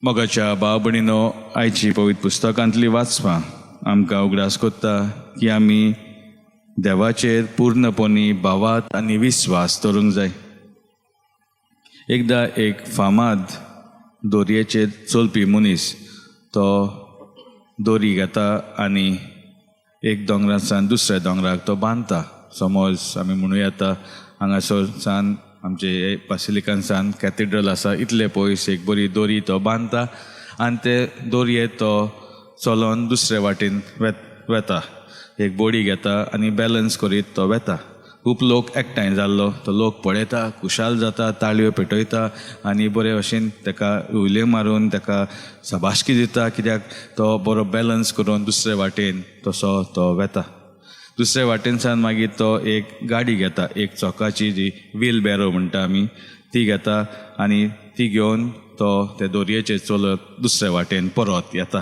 मोगाच्या भाव भयणीनो, आयची पवित्र पुस्तकांतली वाचपां आमकां उगडास कोत्ता की आमी देवाचेर पूर्णपणी भावात आनी विस्वास दवरूंक जाय. एकदां एक फामाद दोरयेचेर चलपी मनीस तो दोरी घेता आनी एक दोंगरासान दुसऱ्या दोंगराक तो बांदता. समज आमी म्हणूं येता हांगासरसान आमचे बासिलिकांसान कॅथिड्रल आसा इतले पयस एक बरी दोरी तो बांदता आनी ते दोरये तो चलोन दुसरे वाटेन वेता. एक बोडी घेता आनी बॅलन्स करीत तो वेता. खूब लोक एकठांय जाल्लो तो लोक पळयता, खुशाल जाता, ताळयो पेटयता आनी बरे भशेन ताका उलयो मारून ताका शाबासकी दिता, कित्याक तो बरो बॅलन्स करून दुसरे वाटेन तसो तो वेता. दुसरे वाटेनसान मागीर तो एक गाडी घेता, एक चौकाची जी व्हील बॅरो म्हणटा आमी ती घेता आनी ती घेवन तो ते दोरयेचेर चलत दुसरे वाटेन परत येता.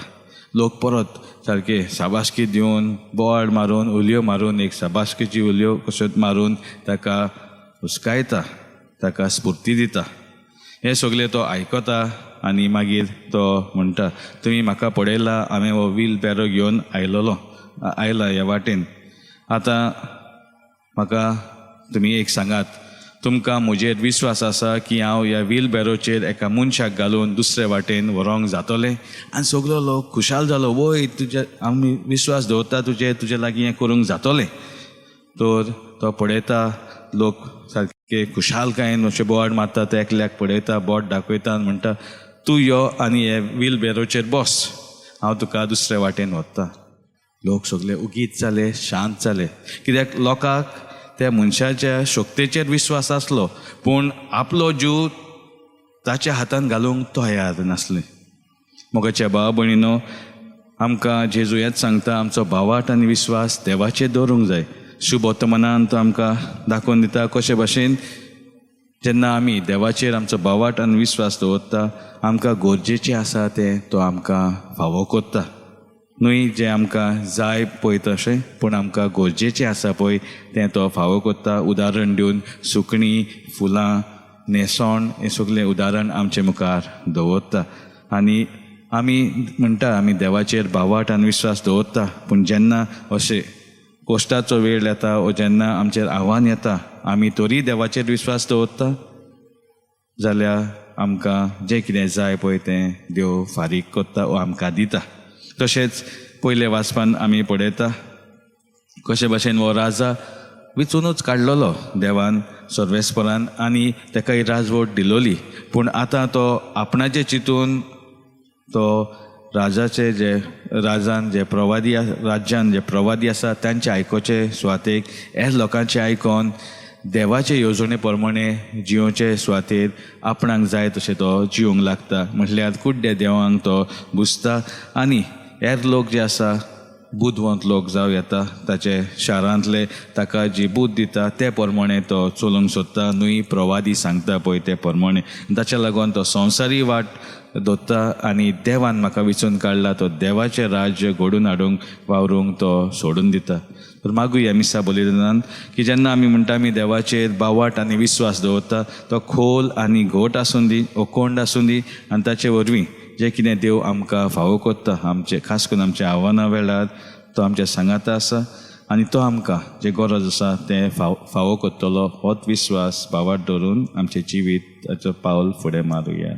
लोक परत सारके शाबासकी दिवन बोवाळ मारून उलयो मारून एक शाबासकेची उलयो कश्यो मारून ताका हुस्कायता, ताका स्फूर्ती दिता. हे सगळे तो आयकता आनी मागीर तो म्हणटा, तुमी म्हाका पळयला हांवें हो व्हील बॅरो घेवन आयला ह्या वाटेन. आतां म्हाका तुमी एक सांगात, तुमकां म्हजेर विस्वास आसा की हांव ह्या व्हील बॅरोचेर एका मनशाक घालून दुसरे वाटेन व्हरोंक जातोलें? आनी सगलो लोक खुशाल जालो, वय तुजे आमी विस्वास दवरता तुजे लागीं हें करूंक जातोलें. तर तो पळयता, लोक सारके खुशालकायेन अशें बोवाळ मारता, ते एकल्याक पळयता, बोट दाखयता आनी म्हणटा, तूं यो आनी हे व्हील बॅरोचेर बस, हांव तुका दुसरे वाटेन व्हरता. लोक सगळे उगीच जाले, शांत जाले, कित्याक लोकांक त्या मनशाच्या शक्तीचेर विस्वास आसलो पूण आपलो जीव ताच्या हातान घालूंक तयार नासले. मोगाच्या भाव भयणीनो, आमकां जेजू हेंच सांगता, आमचो भावार्थ आनी विस्वास देवाचेर दवरूंक जाय. शुभ वर्तमानांत तो आमकां दाखोवन दिता कशे भाशेन जेन्ना आमी देवाचेर आमचो भावार्थ आनी विस्वास दवरता, आमकां गरजेचें आसा तें तो आमकां फावो करता. न्हय जें आमकां जाय पळय तशें, पूण आमकां गरजेचें आसा पळय तें तो फावो करता. उदाहरण दिवन सुकणीं, फुलां, न्हेसोण हें सगळें उदाहरण आमचे मुखार दवरता. आनी आमी म्हणटा आमी देवाचेर भावार्थ आनी विस्वास दवरता, पूण जेन्ना अशें कोश्टाचो वेळ येता वो जेन्ना आमचेर आव्हान येता, आमी तरी देवाचेर विस्वास दवरता जाल्यार आमकां जें कितें जाय पळय तें देव फारीक करता वो आमकां दिता. तशेंच पयले वाचपान आमी पळयता कशे भाशेन हो राजा विचूनच काडलेलो देवान सर्वेस्परान आनी ताका ही राजवट दिलोली. पूण आतां तो आपणाचे चिंतून तो राजाचे जे राज्यान जे प्रवादी आसा तांचे आयकोचे सुवातेक हेर लोकांचे आयकोन देवाचे येवजणे प्रमाणे जिवोवचे सुवातेर आपणाक जाय तशें तो जिवंक लागता. म्हटल्यार कुड्डे देवांक तो बुजता आनी हेर लोक जे आसा बुदवंत लोक जावं येता ताचे शारांतले ताका जी बूद दिता ते प्रमाणे तो चलूंक सोदता, न्हय प्रवादी सांगता पळय ते प्रमाणे. ताच्या लागून तो संवसारी वाट धरता आनी देवान म्हाका विचून काडला तो देवाचें राज्य घडोवन हाडूंक वावरूंक तो सोडून दिता. तर मागूया मिसा बलिदानान की जेन्ना आमी म्हणटा आमी देवाचेर भावार्थ आनी विस्वास दवरता, तो खोल आनी घोट आसूं दी, ओकोंड आसूं दी आनी ताचे वरवीं जें कितें देव आमकां फावो करता, आमचे खास करून आमच्या आव्हानां वेळार तो आमच्या सांगाता आसा आनी तो आमकां जें गरज आसा तें फावो करतलो. होच विस्वास भावार्थ दवरून आमचें जिवीत ताचो पावल फुडें मारुया.